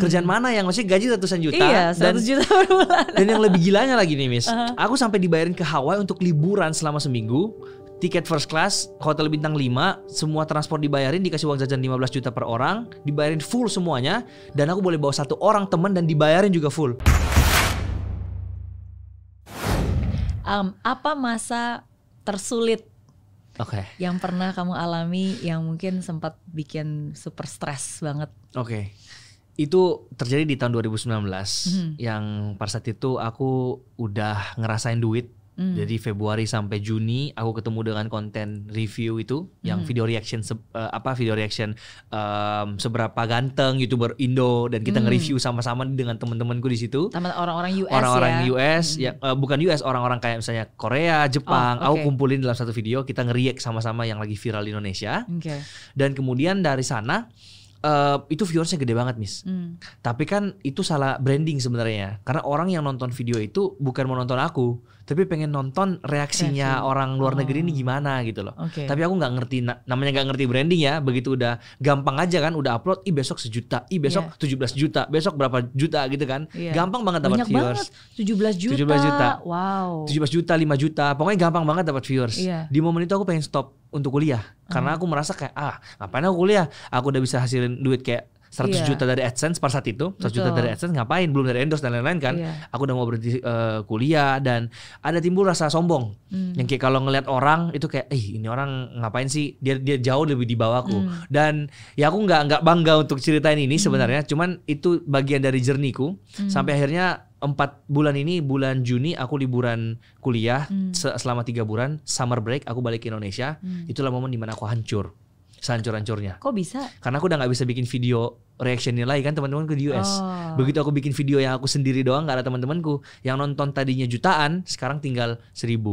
kerjaan mana yang maksudnya gaji ratusan juta. Iya, 100 juta per bulan. Dan yang lebih gilanya lagi nih Miss, aku sampai dibayarin ke Hawaii untuk liburan selama seminggu. Tiket first class, hotel bintang 5, semua transport dibayarin, dikasih uang jajan 15 juta per orang, dibayarin full semuanya, dan aku boleh bawa 1 orang teman dan dibayarin juga full. Apa masa tersulit yang pernah kamu alami yang mungkin sempat bikin super stres banget? Itu terjadi di tahun 2019 yang pada saat itu aku udah ngerasain duit. Jadi Februari sampai Juni aku ketemu dengan konten review itu yang video reaction seberapa ganteng YouTuber Indo, dan kita nge-review sama-sama dengan teman-temanku di situ. Sama orang-orang US US ya, bukan US, orang-orang kayak misalnya Korea, Jepang. Aku kumpulin dalam satu video, kita nge-react sama-sama yang lagi viral di Indonesia. Dan kemudian dari sana itu viewersnya gede banget Miss. Tapi kan itu salah branding sebenarnya, karena orang yang nonton video itu bukan mau nonton aku, tapi pengen nonton reaksinya orang luar negeri ini gimana gitu loh. Tapi aku nggak ngerti, namanya nggak ngerti branding ya. Begitu udah gampang aja kan, udah upload, besok 1 juta, besok 17 juta, besok berapa juta gitu kan. Gampang banget dapat viewers. Banyak banget, 17 juta. Wow. 17 juta, 5 juta, pokoknya gampang banget dapat viewers. Di momen itu aku pengen stop untuk kuliah, karena aku merasa kayak ngapain aku kuliah, aku udah bisa hasilin duit kayak 100 juta dari AdSense pada saat itu. 100 juta dari AdSense ngapain, belum dari endorse dan lain-lain kan. Aku udah mau berhenti kuliah, dan ada timbul rasa sombong yang kayak kalau ngelihat orang itu kayak ini orang ngapain sih, dia jauh lebih di bawahku. Dan ya aku nggak bangga untuk ceritain ini sebenarnya, cuman itu bagian dari journey-ku. Sampai akhirnya 4 bulan ini, bulan Juni aku liburan kuliah selama 3 bulan, summer break, aku balik ke Indonesia. Itulah momen dimana aku hancur, sehancur-hancurnya. Kok bisa? Karena aku udah gak bisa bikin video reactionnya lagi kan, teman-temanku di US. Begitu aku bikin video yang aku sendiri doang, gak ada teman-temanku yang nonton, tadinya jutaan, sekarang tinggal 1.000,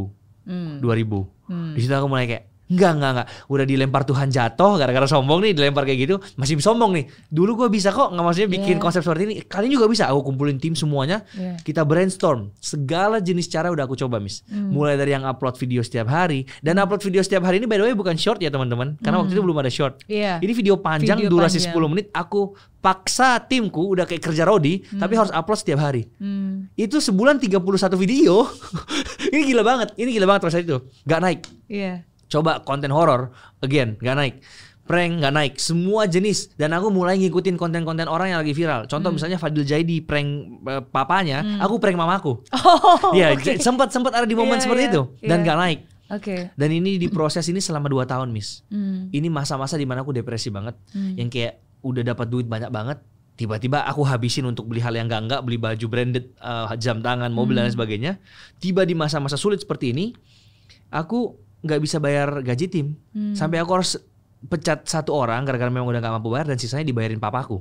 2.000. Di situ aku mulai kayak Enggak. Udah dilempar Tuhan jatuh gara-gara sombong nih, dilempar kayak gitu. Masih sombong nih. Dulu gue bisa kok, nggak maksudnya bikin konsep seperti ini. Kalian juga bisa. Aku kumpulin tim semuanya. Kita brainstorm. Segala jenis cara udah aku coba, Miss. Mulai dari yang upload video setiap hari. Dan upload video setiap hari ini by the way bukan short ya teman-teman. Karena waktu itu belum ada short. Ini video panjang, durasi 10 menit. Aku paksa timku udah kayak kerja rodi, tapi harus upload setiap hari. Itu sebulan 31 video. Ini gila banget pada saat itu. Gak naik. Coba konten horor, again gak naik. Prank gak naik, semua jenis. Dan aku mulai ngikutin konten-konten orang yang lagi viral. Contoh misalnya Fadil Jaidi prank papanya, aku prank mamaku. Sempat ada di momen seperti itu. Dan gak naik. Dan ini diproses ini selama 2 tahun, Miss. Ini masa-masa dimana aku depresi banget. Yang kayak udah dapat duit banyak banget, tiba-tiba aku habisin untuk beli hal yang enggak, beli baju branded, jam tangan, mobil dan lain sebagainya. Tiba di masa-masa sulit seperti ini, aku nggak bisa bayar gaji tim, sampai aku harus pecat 1 orang gara-gara memang udah nggak mampu bayar, dan sisanya dibayarin papaku.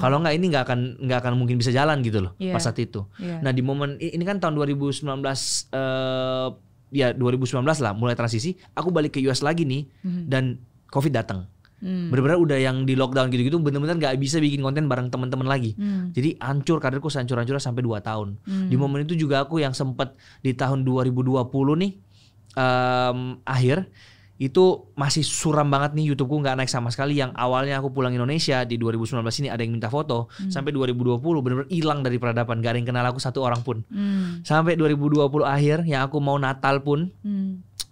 Kalau nggak ini nggak akan mungkin bisa jalan gitu loh pas saat itu. Nah di momen ini kan tahun 2019 lah mulai transisi, aku balik ke US lagi nih, dan COVID datang. Bener-bener udah yang di lockdown gitu-gitu, bener-bener nggak bisa bikin konten bareng teman-teman lagi. Jadi hancur, karirku hancur-hancurnya sampai 2 tahun. Di momen itu juga aku yang sempet di tahun 2020 nih akhir itu masih suram banget nih, YouTubeku nggak naik sama sekali. Yang awalnya aku pulang Indonesia di 2019 ini ada yang minta foto, sampai 2020 bener-bener hilang dari peradaban, gak ada yang kenal aku 1 orang pun. Sampai 2020 akhir yang aku mau Natal pun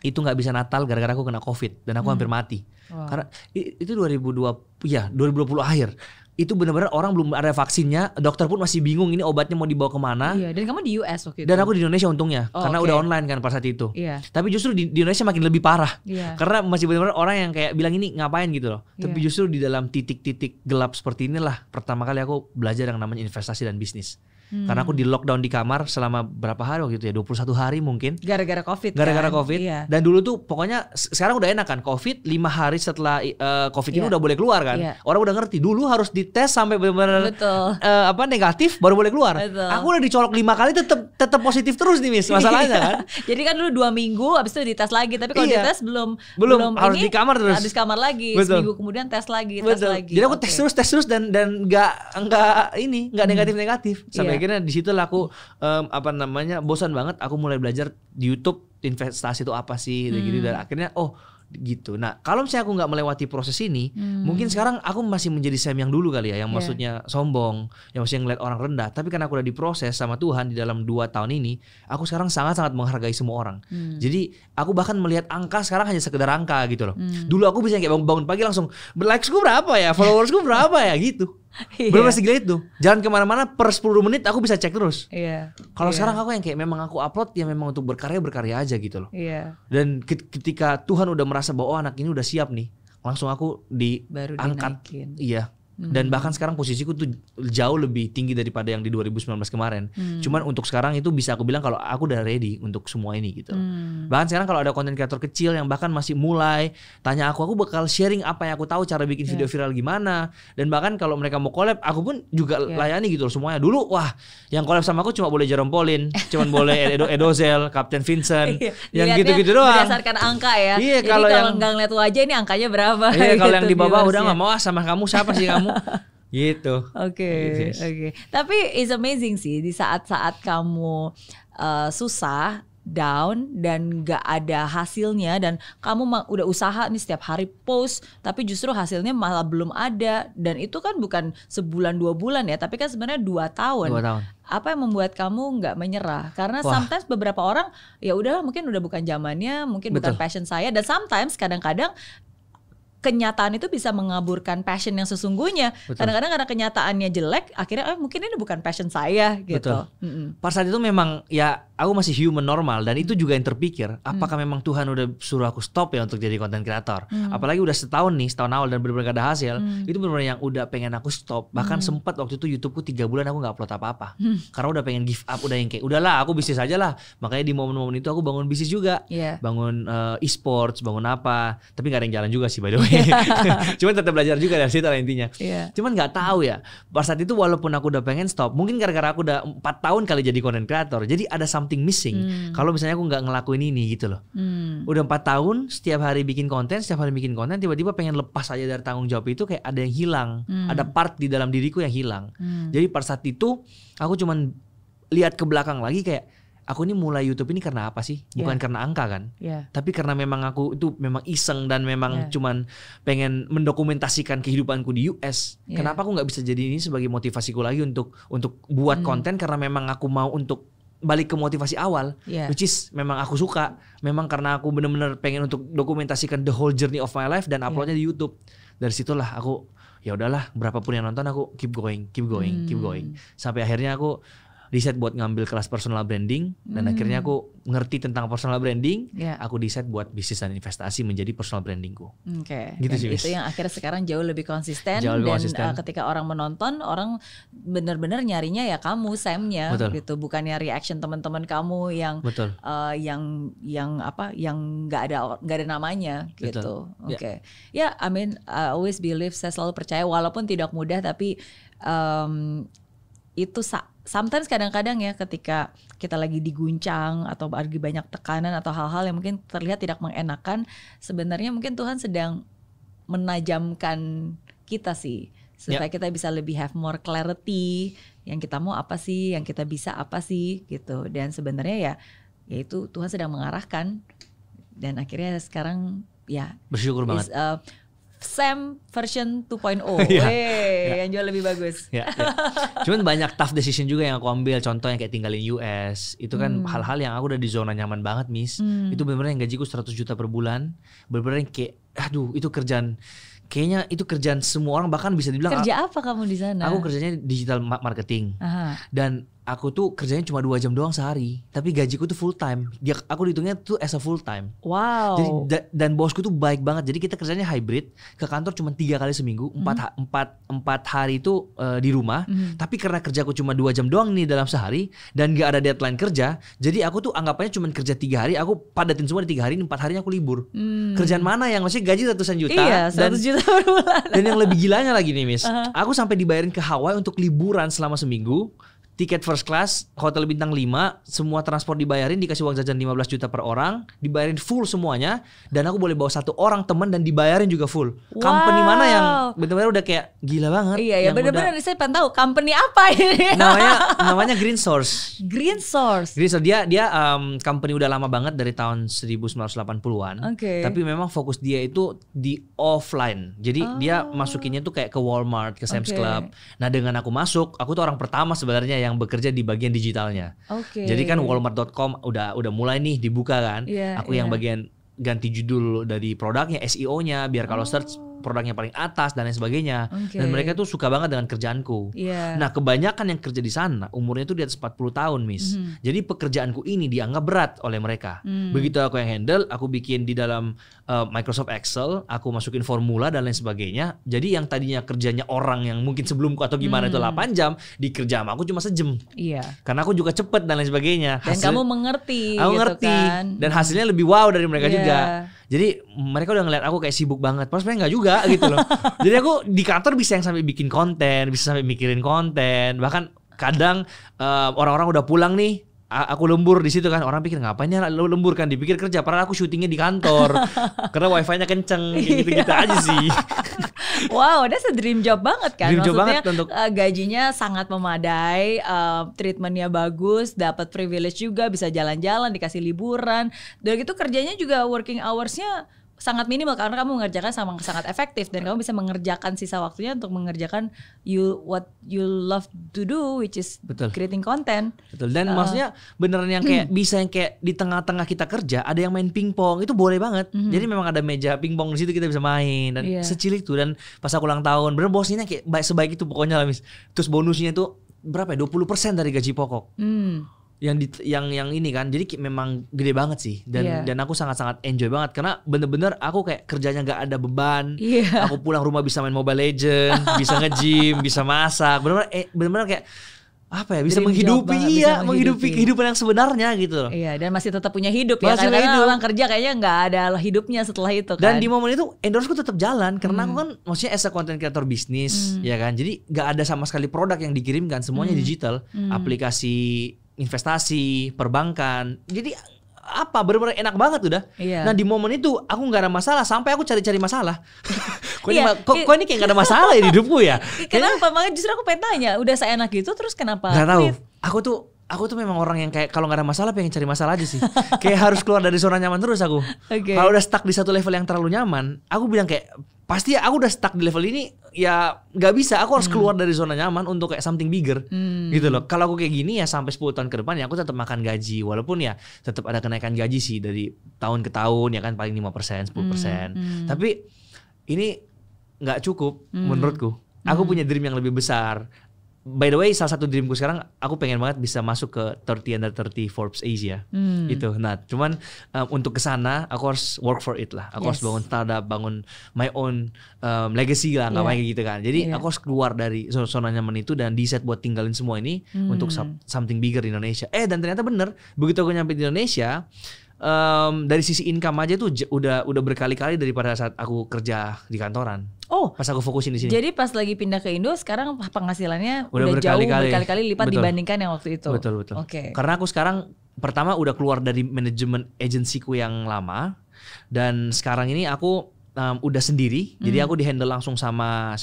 itu nggak bisa Natal gara-gara aku kena COVID dan aku hampir mati. Karena itu 2020 akhir. Itu benar-benar orang belum ada vaksinnya, dokter pun masih bingung ini obatnya mau dibawa kemana. Dan kamu di US waktu itu. Dan aku di Indonesia untungnya, karena udah online kan pada saat itu. Tapi justru di Indonesia makin lebih parah, karena masih benar-benar orang yang kayak bilang ini ngapain gitu loh. Tapi justru di dalam titik-titik gelap seperti inilah pertama kali aku belajar yang namanya investasi dan bisnis. Karena aku di lockdown di kamar selama berapa hari waktu itu ya, 21 hari mungkin. Gara-gara COVID. Dan dulu tuh pokoknya sekarang udah enak kan, COVID 5 hari setelah COVID ini udah boleh keluar kan. Orang udah ngerti, dulu harus dites sampai benar-benar negatif baru boleh keluar. Aku udah dicolok 5 kali tetap positif terus nih, Miss, masalahnya kan. Jadi kan dulu 2 minggu habis itu dites lagi, tapi kalau dites belum harus di kamar terus. Habis kamar lagi, seminggu kemudian tes lagi. Jadi aku tes terus dan nggak negatif. Sampai akhirnya di situ lah aku bosan banget. Aku mulai belajar di YouTube investasi itu apa sih gitu. Dan akhirnya gitu. Nah kalau misalnya aku nggak melewati proses ini, mungkin sekarang aku masih menjadi Sam yang dulu kali ya, yang maksudnya sombong, yang maksudnya ngeliat orang rendah. Tapi karena aku udah diproses sama Tuhan di dalam 2 tahun ini, aku sekarang sangat-sangat menghargai semua orang. Jadi aku bahkan melihat angka sekarang hanya sekedar angka gitu loh. Dulu aku bisa kayak bangun pagi langsung likesku berapa ya, followersku berapa ya gitu. Bener segila itu. Jalan kemana-mana per 10 menit aku bisa cek terus. Kalau sekarang aku yang kayak memang aku upload ya memang untuk berkarya aja gitu loh. Dan ketika Tuhan udah merasa bahwa anak ini udah siap nih, langsung aku diangkat. Iya. Dan bahkan sekarang posisiku tuh jauh lebih tinggi daripada yang di 2019 kemarin. Cuman untuk sekarang itu bisa aku bilang kalau aku udah ready untuk semua ini gitu. Bahkan sekarang kalau ada konten kreator kecil yang bahkan masih mulai tanya aku bakal sharing apa yang aku tahu, cara bikin video viral gimana. Dan bahkan kalau mereka mau collab, aku pun juga layani gitu loh semuanya. Dulu wah, yang collab sama aku cuma boleh Jerome Pauline, cuma boleh Edozel, Captain Vincent, yang gitu-gitu doang. Berdasarkan angka ya. Iya, jadi kalau yang nggak ngeliat wajah ini angkanya berapa? Iya, kalau yang di bawah udah nggak mau sama kamu siapa sih kamu? Gitu. Oke. Tapi it's amazing sih di saat-saat kamu susah, down dan gak ada hasilnya dan kamu udah usaha nih setiap hari post tapi justru hasilnya malah belum ada, dan itu kan bukan sebulan 2 bulan ya, tapi kan sebenarnya 2 tahun. 2 tahun. Apa yang membuat kamu nggak menyerah? Karena sometimes beberapa orang ya udahlah mungkin udah bukan zamannya, mungkin bukan passion saya, dan sometimes kadang-kadang kenyataan itu bisa mengaburkan passion yang sesungguhnya. Kadang-kadang karena kenyataannya jelek, akhirnya mungkin ini bukan passion saya gitu. Pada saat itu memang ya aku masih human normal, dan itu juga yang terpikir. Apakah memang Tuhan udah suruh aku stop ya untuk jadi content creator? Apalagi udah setahun awal dan benar-benar gak ada hasil. Itu benar-benar yang udah pengen aku stop. Bahkan sempat waktu itu YouTubeku 3 bulan aku gak upload apa-apa. Karena udah pengen give up, udah yang kayak udahlah aku bisnis aja lah. Makanya di momen-momen itu aku bangun bisnis juga. Bangun e-sports, bangun apa. Tapi gak ada yang jalan juga sih by the way. Cuman tetap belajar juga dari situ lah intinya. Cuman nggak tahu ya. Pada saat itu walaupun aku udah pengen stop, mungkin gara-gara aku udah 4 tahun kali jadi content creator, jadi ada something missing. Kalau misalnya aku nggak ngelakuin ini gitu loh. Udah 4 tahun setiap hari bikin konten, tiba-tiba pengen lepas aja dari tanggung jawab itu, kayak ada yang hilang. Ada part di dalam diriku yang hilang. Jadi pada saat itu aku cuman lihat ke belakang lagi kayak, aku ini mulai YouTube ini karena apa sih? Bukan karena angka kan? Tapi karena memang aku itu memang iseng dan memang cuman pengen mendokumentasikan kehidupanku di US. Kenapa aku nggak bisa jadi ini sebagai motivasiku lagi untuk buat konten? Karena memang aku mau untuk balik ke motivasi awal, which is memang aku suka. Memang karena aku benar-benar pengen untuk dokumentasikan the whole journey of my life dan uploadnya di YouTube. Dari situlah aku ya udahlah, berapapun yang nonton aku keep going. Sampai akhirnya aku decide buat ngambil kelas personal branding, dan akhirnya aku ngerti tentang personal branding. Aku decide buat bisnis dan investasi menjadi personal brandingku. Gitu sih. Itu yang akhirnya sekarang jauh lebih konsisten. Dan ketika orang menonton, orang benar-benar nyarinya ya kamu, Sam-nya gitu, bukannya reaction teman-teman kamu yang yang nggak ada namanya gitu. Ya, I mean, I always believe, saya selalu percaya walaupun tidak mudah, tapi itu sometimes kadang-kadang ya ketika kita lagi diguncang atau lagi banyak tekanan atau hal-hal yang mungkin terlihat tidak mengenakan, sebenarnya mungkin Tuhan sedang menajamkan kita sih, supaya kita bisa lebih have more clarity, yang kita mau apa sih, yang kita bisa apa sih gitu. Dan sebenarnya ya itu Tuhan sedang mengarahkan, dan akhirnya sekarang ya bersyukur banget. Sam version 2.0 yang jauh lebih bagus. Cuman banyak tough decision juga yang aku ambil. Contoh yang kayak tinggalin US. Itu kan hal-hal yang aku udah di zona nyaman banget, Miss. Itu bener-bener yang gajiku 100 juta per bulan. Bener-bener yang kayak aduh, itu kerjaan, kayaknya itu kerjaan semua orang, bahkan bisa dibilang. Kerja apa kamu di sana? Aku kerjanya digital marketing. Dan aku tuh kerjanya cuma 2 jam doang sehari, tapi gajiku tuh full time. Aku dihitungnya tuh as a full time. Wow. Jadi dan bosku tuh baik banget. Jadi kita kerjanya hybrid, ke kantor cuma 3 kali seminggu, 4 hari itu di rumah. Tapi karena kerjaku cuma 2 jam doang nih dalam sehari dan gak ada deadline kerja, jadi aku tuh anggapannya cuma kerja 3 hari, aku padatin semua di 3 hari, 4 harinya aku libur. Kerjaan mana yang masih gaji ratusan juta? Iya, 100 juta per bulan. Dan yang lebih gilanya lagi nih, Miss, aku sampai dibayarin ke Hawaii untuk liburan selama seminggu. tiket first class, hotel bintang 5, semua transport dibayarin, dikasih uang jajan 15 juta per orang, dibayarin full semuanya, dan aku boleh bawa 1 orang teman dan dibayarin juga full. Company mana yang benar-benar udah kayak gila banget. Iya, ya benar-benar saya pengen tahu company apa ini. Namanya Green Source. Green Source. Dia company udah lama banget dari tahun 1980-an. Tapi memang fokus dia itu di offline. Jadi dia masukinnya tuh kayak ke Walmart, ke Sam's Club. Nah, dengan aku masuk, aku tuh orang pertama sebenarnya yang bekerja di bagian digitalnya. Jadi kan Walmart.com udah mulai nih dibuka kan. Aku yang bagian ganti judul dari produknya, SEO-nya, biar kalau search produknya paling atas dan lain sebagainya. Dan mereka tuh suka banget dengan kerjaanku. Nah, kebanyakan yang kerja di sana umurnya tuh di atas 40 tahun, Miss. Jadi pekerjaanku ini dianggap berat oleh mereka. Begitu aku yang handle, aku bikin di dalam Microsoft Excel, aku masukin formula dan lain sebagainya. Jadi yang tadinya kerjanya orang yang mungkin sebelumku atau gimana itu 8 jam, dikerja sama aku cuma sejam. Karena aku juga cepet dan lain sebagainya. Dan kamu mengerti. Aku gitu ngerti. Kan? Dan hasilnya lebih wow dari mereka juga. Jadi mereka udah ngeliat aku kayak sibuk banget. Padahal sebenarnya nggak juga gitu loh. Jadi aku di kantor bisa yang sampai bikin konten, bisa sampai mikirin konten. Bahkan kadang orang-orang udah pulang nih, aku lembur di situ kan. Orang pikir ngapain ya lu lembur kan? Dipikir kerja. Padahal aku syutingnya di kantor. Karena wifi-nya kenceng. Gitu-gitu aja sih. Wow, that's a dream job banget kan. Dream job maksudnya banget untuk gajinya sangat memadai, treatmentnya bagus, dapat privilege juga, bisa jalan-jalan, dikasih liburan. Dan gitu kerjanya juga working hours-nya sangat minimal karena kamu mengerjakan sangat efektif dan kamu bisa mengerjakan sisa waktunya untuk mengerjakan what you love to do, which is creating content. Betul. Dan maksudnya beneran yang kayak bisa yang kayak di tengah-tengah kita kerja ada yang main pingpong, itu boleh banget. Jadi memang ada meja pingpong di situ kita bisa main dan secil itu. Dan pas aku ulang tahun, bener bosnya kayak sebaik itu pokoknya lah, Miss. Terus bonusnya itu berapa ya? 20% dari gaji pokok. Yang ini kan, jadi memang gede banget sih dan aku sangat-sangat enjoy banget karena bener-bener aku kayak kerjanya nggak ada beban. Aku pulang rumah bisa main Mobile Legends, bisa nge-gym, bisa masak, bener-bener kayak apa ya, bisa menghidupi kehidupan yang sebenarnya gitu loh. Dan masih tetap punya hidup ya, karena orang kerja kayaknya nggak ada hidupnya setelah itu kan. Dan di momen itu endorse-ku tetap jalan karena aku kan maksudnya as a content creator bisnis ya kan, jadi nggak ada sama sekali produk yang dikirimkan, semuanya digital, aplikasi investasi, perbankan. Jadi apa benar-benar enak banget udah. Nah di momen itu aku nggak ada masalah sampai aku cari-cari masalah. Kok ini kayak nggak ada masalah ya di hidupku ya? Kenapa? Makanya justru aku pengen tanya, udah seenak gitu terus kenapa? Gak tahu. Aku tuh memang orang yang kayak kalau nggak ada masalah pengen cari masalah aja sih. Kayak harus keluar dari zona nyaman terus aku. Kalau udah stuck di satu level yang terlalu nyaman, aku bilang kayak pasti aku udah stuck di level ini ya nggak bisa. Aku harus keluar dari zona nyaman untuk kayak something bigger gitu loh. Kalau aku kayak gini ya sampai 10 tahun ke depan ya aku tetap makan gaji, walaupun ya tetap ada kenaikan gaji sih dari tahun ke tahun ya kan, paling 5%, 10%. Tapi ini nggak cukup menurutku. Aku punya dream yang lebih besar. By the way, salah satu dreamku sekarang aku pengen banget bisa masuk ke 30 under 30 Forbes Asia. Itu. Nah, cuman untuk kesana aku harus work for it lah. Aku harus bangun startup, bangun my own legacy lah, nggak kayak gitu kan. Jadi aku harus keluar dari zona nyaman itu dan decide buat tinggalin semua ini untuk something bigger di Indonesia. Dan ternyata bener, begitu aku nyampe di Indonesia, dari sisi income aja tuh udah berkali-kali daripada saat aku kerja di kantoran. Pas aku fokusin di sini. Jadi pas lagi pindah ke Indo sekarang penghasilannya udah berkali-kali lipat dibandingkan yang waktu itu. Betul. Karena aku sekarang pertama udah keluar dari manajemen agensiku yang lama dan sekarang ini aku udah sendiri. Jadi aku di-handle langsung sama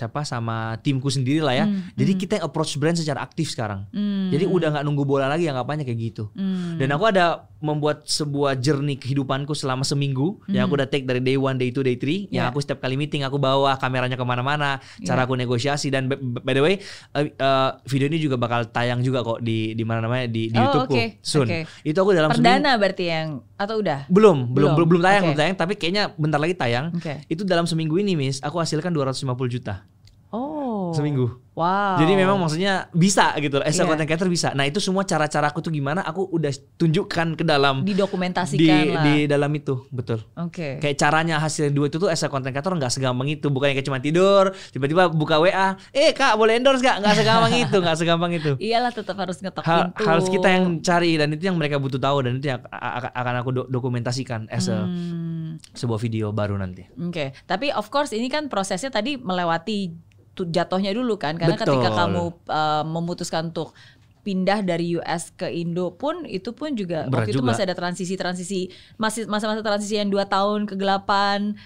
timku sendiri lah ya. Jadi kita yang approach brand secara aktif sekarang. Jadi udah nggak nunggu bola lagi, anggapannya kayak gitu. Dan aku ada membuat sebuah journey kehidupanku selama seminggu yang aku udah take dari day 1, day 2, day 3. Yang aku setiap kali meeting aku bawa kameranya kemana-mana, cara aku negosiasi. Dan by the way video ini juga bakal tayang juga kok di mana namanya di YouTubeku soon. Itu aku dalam perdana berarti yang atau udah? Belum tayang, tapi kayaknya bentar lagi tayang. Itu dalam seminggu ini, Miss, aku hasilkan 250 juta. Seminggu. Wow. Jadi memang maksudnya bisa gitu loh. As a content creator bisa. Nah itu semua cara-cara aku tuh gimana aku udah tunjukkan ke dalam. Didokumentasikan lah. Di dalam itu. Betul. Kayak caranya hasilin duit itu tuh as a content creator gak segampang itu. Bukannya kayak cuma tidur tiba-tiba buka WA, Kak boleh endorse gak? Gak segampang itu. Iyalah, tetap harus ngetok pintu. Harus kita yang cari dan itu yang mereka butuh tahu. Dan itu yang akan aku dokumentasikan as a sebuah video baru nanti. Tapi of course ini kan prosesnya tadi melewati jatuhnya dulu kan, karena ketika kamu memutuskan untuk pindah dari US ke Indo pun itu pun juga berat waktu itu masih ada transisi masih masa-masa transisi yang 2 tahun kegelapan,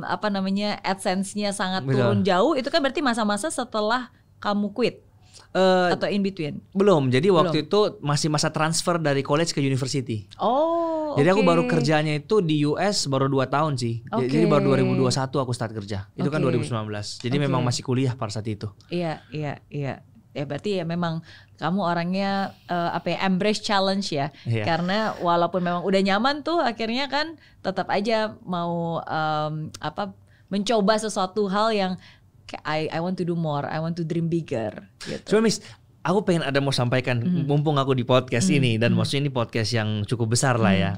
apa namanya, AdSense-nya sangat turun jauh. Itu kan berarti masa-masa setelah kamu quit atau in between? Belum. Jadi waktu itu masih masa transfer dari college ke university. Oh, jadi aku baru kerjanya itu di US baru 2 tahun sih. Jadi baru 2021 aku start kerja. Itu kan 2019. Jadi memang masih kuliah pada saat itu. Iya. Ya berarti ya memang kamu orangnya embrace challenge ya. Karena walaupun memang udah nyaman tuh, akhirnya kan tetap aja mau mencoba sesuatu hal yang I want to do more, I want to dream bigger gitu. So Miss, aku pengen mau sampaikan mumpung aku di podcast ini, dan maksudnya ini podcast yang cukup besar lah ya.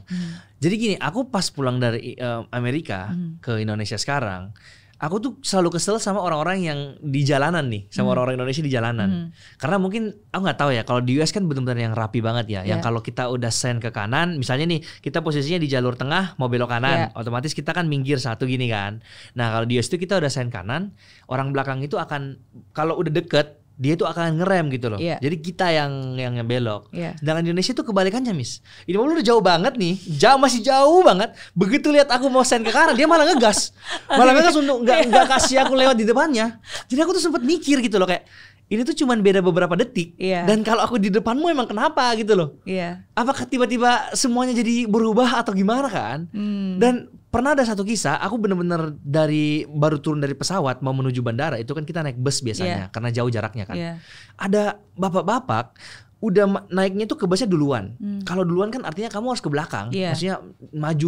Jadi gini, aku pas pulang dari Amerika ke Indonesia sekarang, aku tuh selalu kesel sama orang-orang yang di jalanan nih, sama orang-orang Indonesia di jalanan. Karena mungkin aku nggak tahu ya, kalau di US kan benar-benar yang rapi banget ya. Yang kalau kita udah send ke kanan, misalnya nih kita posisinya di jalur tengah mau belok kanan, otomatis kita kan minggir satu gini kan. Nah kalau di US itu kita udah send kanan, orang belakang itu akan kalau udah deket dia tuh akan ngerem gitu loh. Jadi kita yang belok. Sedangkan di Indonesia tuh kebalikannya, Miss. Ini mobil udah jauh banget nih, masih jauh banget. Begitu lihat aku mau send ke kanan, dia malah ngegas. Malah ngegas untuk nggak kasih aku lewat di depannya. Jadi aku tuh sempat mikir gitu loh, kayak ini tuh cuman beda beberapa detik. Dan kalau aku di depanmu emang kenapa gitu loh. Apakah tiba-tiba semuanya jadi berubah atau gimana kan? Dan pernah ada satu kisah, aku bener-bener baru turun dari pesawat mau menuju bandara, itu kan kita naik bus biasanya karena jauh jaraknya kan. Ada bapak-bapak udah naiknya tuh ke busnya duluan. Kalau duluan kan artinya kamu harus ke belakang, maksudnya maju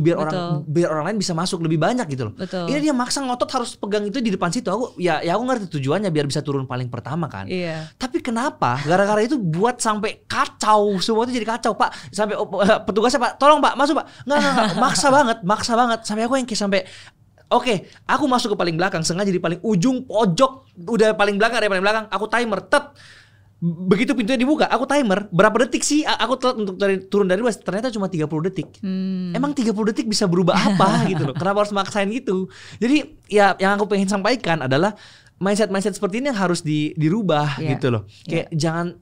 biar orang lain bisa masuk lebih banyak gitu loh. Ini dia maksa ngotot harus pegang itu di depan situ. Aku aku ngerti tujuannya biar bisa turun paling pertama kan. Tapi kenapa? Gara-gara itu buat sampai kacau, semua itu jadi kacau, Pak. Sampai petugasnya, Pak, tolong Pak, masuk Pak. Nggak, maksa banget. Sampai aku yang sampai oke, aku masuk ke paling belakang, sengaja di paling ujung pojok, udah paling belakang, aku timer, begitu pintunya dibuka, aku timer berapa detik sih aku telat untuk turun dari bus. Ternyata cuma 30 detik. Emang 30 detik bisa berubah apa gitu loh. Kenapa harus maksain gitu? Jadi ya yang aku pengen sampaikan adalah mindset seperti ini yang harus dirubah gitu loh. Kayak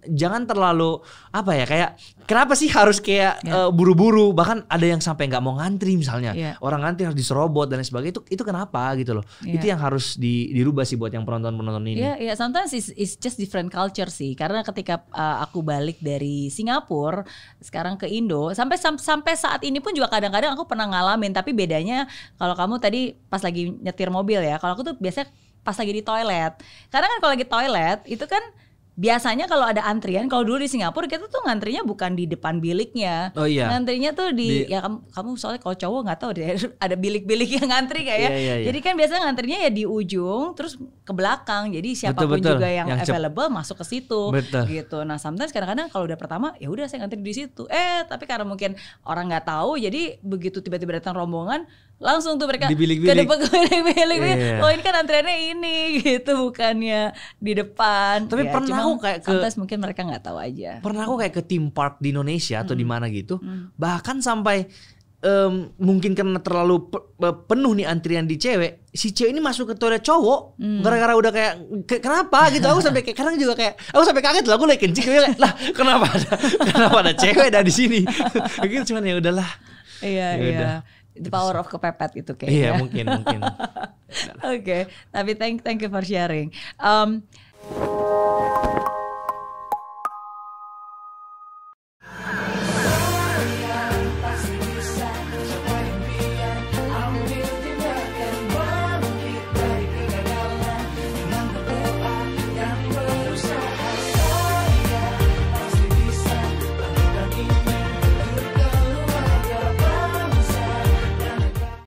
jangan terlalu apa ya, kayak kenapa sih harus kayak buru-buru, bahkan ada yang sampai nggak mau ngantri misalnya. Orang ngantri harus diserobot dan lain sebagainya, itu kenapa gitu loh. Itu yang harus dirubah sih buat yang penonton ini. Sometimes it's just different culture sih. Karena ketika aku balik dari Singapura sekarang ke Indo, sampai saat ini pun juga kadang-kadang aku pernah ngalamin, tapi bedanya kalau kamu tadi pas lagi nyetir mobil ya, kalau aku tuh biasanya pas lagi di toilet. Karena kan kalau lagi toilet itu kan biasanya kalau ada antrian, kalau dulu di Singapura kita tuh ngantrinya bukan di depan biliknya. Ngantrinya tuh ya kamu soalnya kalau cowok nggak tahu deh ada bilik-bilik yang ngantri kayak Jadi kan biasanya ngantrinya ya di ujung terus ke belakang. Jadi siapapun juga yang available masuk ke situ gitu. Nah, sometimes kadang-kadang kalau udah pertama ya udah saya ngantri di situ. Tapi karena mungkin orang nggak tahu, jadi begitu tiba-tiba datang rombongan langsung tuh mereka ke bilik-bilik. Oh ini kan antriannya ini gitu, bukannya di depan. Tapi pernah aku kayak sometimes mungkin mereka nggak tahu aja. Pernah aku kayak ke theme park di Indonesia atau di mana gitu, bahkan sampai mungkin karena terlalu penuh nih antrian di cewek, si cewek ini masuk ke toilet cowok gara-gara udah kayak kenapa gitu. Aku sampai kayak kadang juga kayak aku sampai kaget lah, aku lagi kencing kayak lah kenapa ada cewek ada di sini. Gitu cuman ya udahlah. Iya. The power of kepepet itu kayaknya. Iya mungkin. Oke, tapi thank you for sharing.